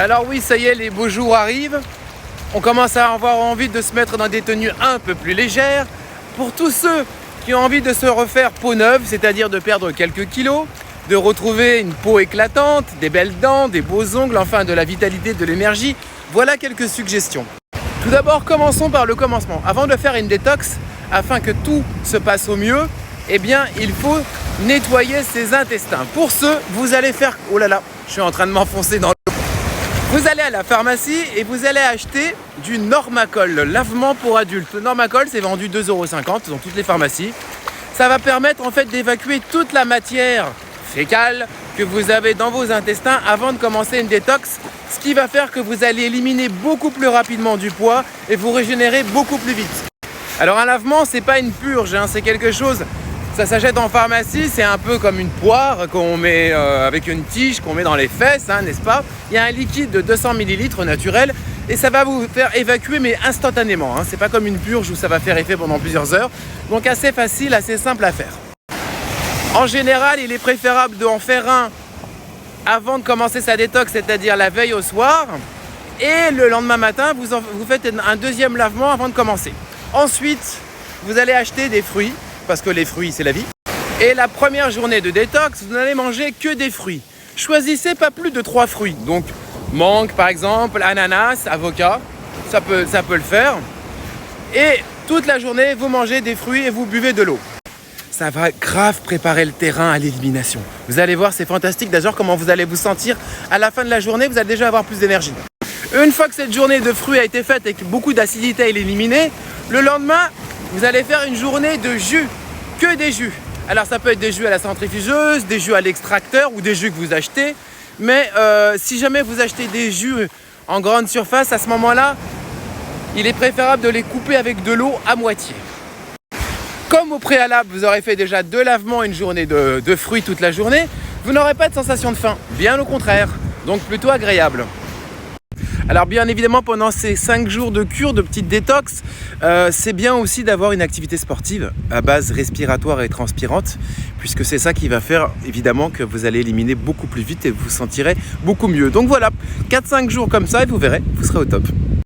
Alors oui, ça y est, les beaux jours arrivent. On commence à avoir envie de se mettre dans des tenues un peu plus légères. Pour tous ceux qui ont envie de se refaire peau neuve, c'est-à-dire de perdre quelques kilos, de retrouver une peau éclatante, des belles dents, des beaux ongles, enfin de la vitalité, de l'énergie, voilà quelques suggestions. Tout d'abord, commençons par le commencement. Avant de faire une détox, afin que tout se passe au mieux, eh bien, il faut nettoyer ses intestins. Pour ce, vous allez faire... Oh là là, je suis en train de m'enfoncer dans l'eau. Vous allez à la pharmacie et vous allez acheter du Normacol, le lavement pour adultes. Le Normacol, c'est vendu 2,50 € dans toutes les pharmacies. Ça va permettre en fait d'évacuer toute la matière fécale que vous avez dans vos intestins avant de commencer une détox, ce qui va faire que vous allez éliminer beaucoup plus rapidement du poids et vous régénérer beaucoup plus vite. Alors un lavement, c'est pas une purge, hein, c'est quelque chose, ça s'achète en pharmacie, c'est un peu comme une poire qu'on met avec une tige qu'on met dans les fesses, hein, n'est-ce pas? Il y a un liquide de 200 ml naturel et ça va vous faire évacuer mais instantanément, hein. C'est pas comme une purge où ça va faire effet pendant plusieurs heures, donc assez facile, assez simple à faire. En général, il est préférable d'en faire un avant de commencer sa détox, c'est-à-dire la veille au soir, et le lendemain matin, vous faites un deuxième lavement avant de commencer. Ensuite, vous allez acheter des fruits, parce que les fruits, c'est la vie. Et la première journée de détox, vous n'allez manger que des fruits. Choisissez pas plus de 3 fruits. Donc, mangue par exemple, ananas, avocat, ça peut le faire. Et toute la journée, vous mangez des fruits et vous buvez de l'eau. Ça va grave préparer le terrain à l'élimination. Vous allez voir, c'est fantastique d'ailleurs comment vous allez vous sentir. À la fin de la journée, vous allez déjà avoir plus d'énergie. Une fois que cette journée de fruits a été faite et que beaucoup d'acidité est éliminée, le lendemain, vous allez faire une journée de jus, que des jus. Alors ça peut être des jus à la centrifugeuse, des jus à l'extracteur ou des jus que vous achetez. Mais si jamais vous achetez des jus en grande surface, à ce moment-là, il est préférable de les couper avec de l'eau à moitié. Comme au préalable, vous aurez fait déjà 2 lavements, une journée de fruits toute la journée, vous n'aurez pas de sensation de faim, bien au contraire, donc plutôt agréable. Alors bien évidemment, pendant ces 5 jours de cure, de petite détox, c'est bien aussi d'avoir une activité sportive à base respiratoire et transpirante, puisque c'est ça qui va faire évidemment que vous allez éliminer beaucoup plus vite et vous vous sentirez beaucoup mieux. Donc voilà, 4-5 jours comme ça et vous verrez, vous serez au top.